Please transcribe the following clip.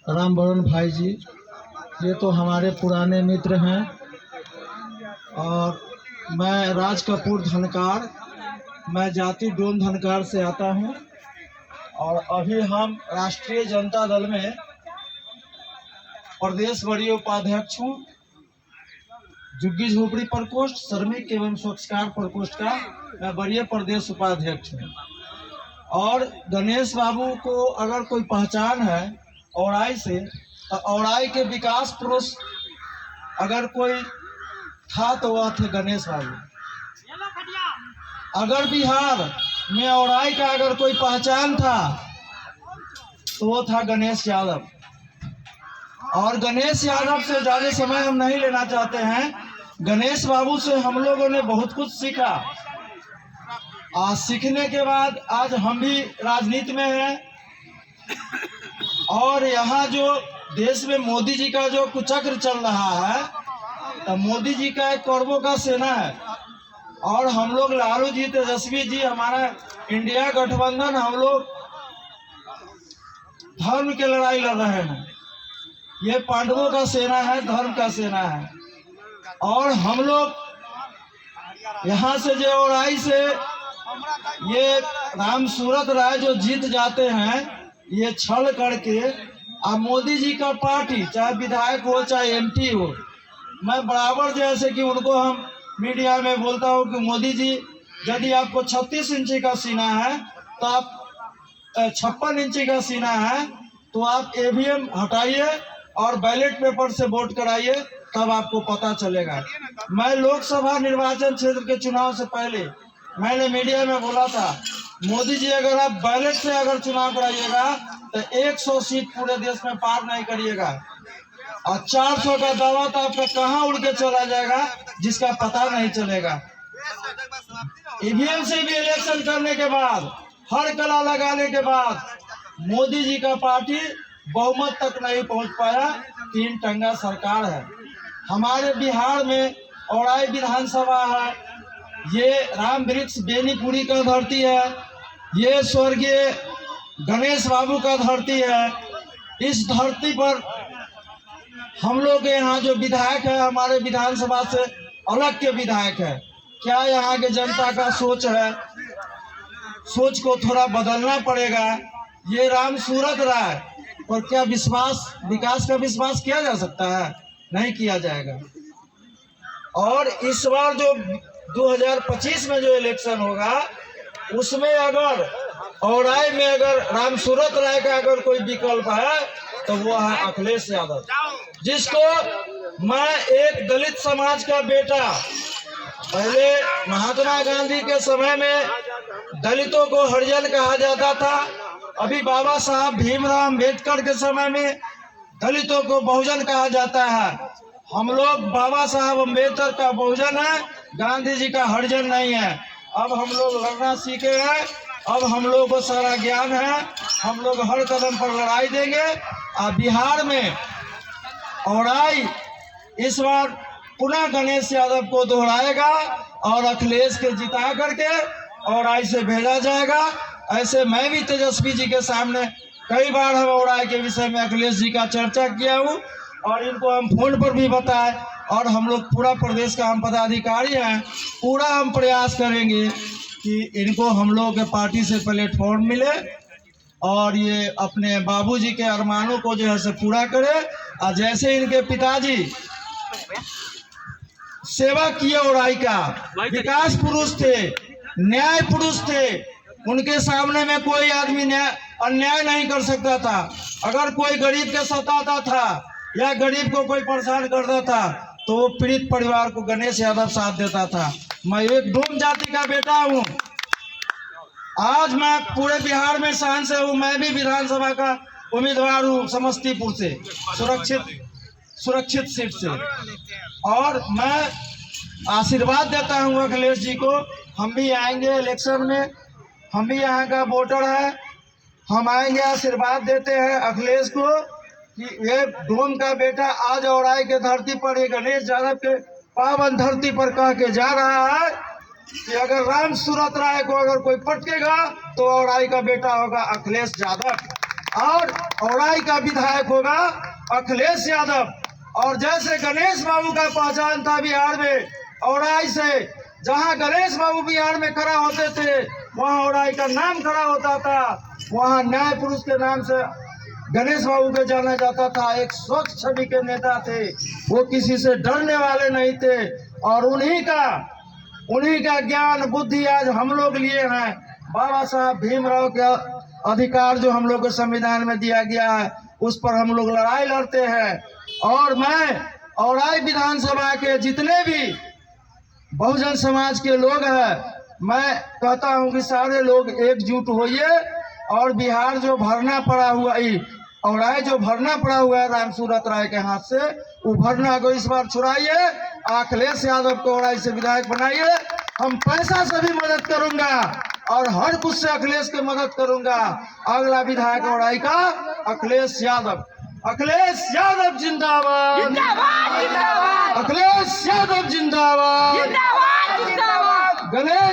रामवरण भाई जी, ये तो हमारे पुराने मित्र हैं। और मैं राज कपूर धनकार, मैं जाति डोम धनकार से आता हूँ। और अभी हम राष्ट्रीय जनता दल में प्रदेश वरीय उपाध्यक्ष हूँ। झुग्गी झोपड़ी प्रकोष्ठ, श्रमिक एवं स्वच्छकार प्रकोष्ठ का मैं वरीय प्रदेश उपाध्यक्ष हूँ। और गणेश बाबू को अगर कोई पहचान है औराई से, तो औराई के विकास पुरुष अगर कोई था तो वह थे गणेश बाबू। अगर बिहार में औराई का अगर कोई पहचान था तो वो था गणेश यादव। और गणेश यादव से ज़्यादा समय हम नहीं लेना चाहते हैं। गणेश बाबू से हम लोगों ने बहुत कुछ सीखा। सीखने के बाद आज हम भी राजनीति में हैं। और यहाँ जो देश में मोदी जी का जो कुचक्र चल रहा है, तो मोदी जी का एक कौरवों का सेना है। और हम लोग लालू जी, तेजस्वी जी, हमारा इंडिया गठबंधन, हम लोग धर्म की लड़ाई लड़ रहे हैं। ये पांडवों का सेना है, धर्म का सेना है। और हम लोग यहाँ से जो औराई से ये राम सूरत राय जो जीत जाते हैं, ये छल करके अब मोदी जी का पार्टी, चाहे विधायक हो चाहे एमपी हो, मैं बराबर जैसे कि उनको हम मीडिया में बोलता हूँ कि मोदी जी, यदि आपको 36 इंची का सीना है तो आप 56 इंची का सीना है तो आप ईवीएम हटाइए और बैलेट पेपर से वोट कराइए, तब आपको पता चलेगा। मैं लोकसभा निर्वाचन क्षेत्र के चुनाव से पहले मैंने मीडिया में बोला था, मोदी जी अगर आप बैलेट से अगर चुनाव कराइएगा तो 100 सीट पूरे देश में पार नहीं करिएगा। और 400 का दावा तो आपका कहाँ उड़ के चला जाएगा, जिसका पता नहीं चलेगा। ईवीएम से भी इलेक्शन करने के बाद, हर कला लगाने के बाद, मोदी जी का पार्टी बहुमत तक नहीं पहुंच पाया। 3 टंगा सरकार है। हमारे बिहार में औराई विधानसभा है, ये राम वृक्ष बेनीपुरी का धरती है, ये स्वर्गीय गणेश बाबू का धरती है। इस धरती पर हम लोग के यहाँ जो विधायक है, हमारे विधानसभा से अलग के विधायक है। क्या यहाँ के जनता का सोच है, सोच को थोड़ा बदलना पड़ेगा। ये राम सूरत राय पर क्या विकास का विश्वास किया जा सकता है? नहीं किया जाएगा। और इस बार जो 2025 में जो इलेक्शन होगा, उसमें अगर औराई में अगर राम सूरत राय का अगर कोई विकल्प है तो वो है अखिलेश यादव, जिसको मैं एक दलित समाज का बेटा, पहले महात्मा गांधी के समय में दलितों को हरिजन कहा जाता था, अभी बाबा साहब भीमराव अम्बेडकर के समय में दलितों को बहुजन कहा जाता है। हम लोग बाबा साहब अम्बेडकर का बहुजन है, गांधी जी का हरिजन नहीं है। अब हम लोग लड़ना सीखे हैं, अब हम लोग को सारा ज्ञान है, हम लोग हर कदम पर लड़ाई देंगे। और बिहार में औराई इस बार पुनः गणेश यादव को दोहराएगा और अखिलेश के जिता करके औराई से भेजा जाएगा। ऐसे मैं भी तेजस्वी जी के सामने कई बार हम औराई के विषय में अखिलेश जी का चर्चा किया हूँ और इनको हम फोन पर भी बताए। और हम लोग पूरा प्रदेश का हम पदाधिकारी हैं, पूरा हम प्रयास करेंगे कि इनको हम लोग के पार्टी से प्लेटफॉर्म मिले और ये अपने बाबूजी के अरमानों को जो है से पूरा करे। और जैसे इनके पिताजी सेवा किए, औराई का विकास पुरुष थे, न्याय पुरुष थे, उनके सामने में कोई आदमी अन्याय नहीं कर सकता था। अगर कोई गरीब के सताता था या गरीब को कोई परेशान करता था तो वो पीड़ित परिवार को गणेश यादव साथ देता था। मैं एक डोम जाति का बेटा हूँ। आज मैं पूरे बिहार में शान से हूँ। मैं भी विधानसभा का उम्मीदवार हूँ, समस्तीपुर से, सुरक्षित सीट से। और मैं आशीर्वाद देता हूँ अखिलेश जी को। हम भी आएंगे इलेक्शन में, हम भी यहाँ का वोटर है, हम आएंगे, आशीर्वाद देते हैं अखिलेश को कि ये डोम का बेटा आज औराई के धरती पर, ये गणेश यादव के पावन धरती पर कह के जा रहा है कि अगर राम सूरत राय को अगर कोई पटकेगा तो औराई का बेटा होगा अखिलेश यादव। और औराई का विधायक होगा अखिलेश यादव। और जैसे गणेश बाबू का पहचान था बिहार में औराई से, जहां गणेश बाबू बिहार में खड़ा होते थे वहां औराई का नाम खड़ा होता था, वहां न्याय पुरुष के नाम से गणेश बाबू को जाना जाता था। एक स्वच्छ छवि के नेता थे, वो किसी से डरने वाले नहीं थे। और उन्हीं का ज्ञान बुद्धि आज हम लोग लिए हैं। बाबा साहब भीमराव के अधिकार जो हम लोग को संविधान में दिया गया है उस पर हम लोग लड़ाई लड़ते हैं। और मैं औराई विधानसभा के जितने भी बहुजन समाज के लोग हैं, मैं कहता हूं कि सारे लोग एकजुट होइए और बिहार जो भरना पड़ा हुआ औराई जो भरना पड़ा हुआ है रामसूरत राय के हाथ से, वो भरना को इस बार छुड़ाइए, अखिलेश यादव को औराई से विधायक बनाइए। हम पैसा से भी मदद करूंगा और हर कुछ से अखिलेश की मदद करूंगा। अगला विधायक औराई का अखिलेश यादव। अखिलेश यादव जिंदाबाद, जिंदाबाद जिंदाबाद, अखिलेश यादव जिंदाबाद, जिंदाबाद जिंदाबाद। गणेश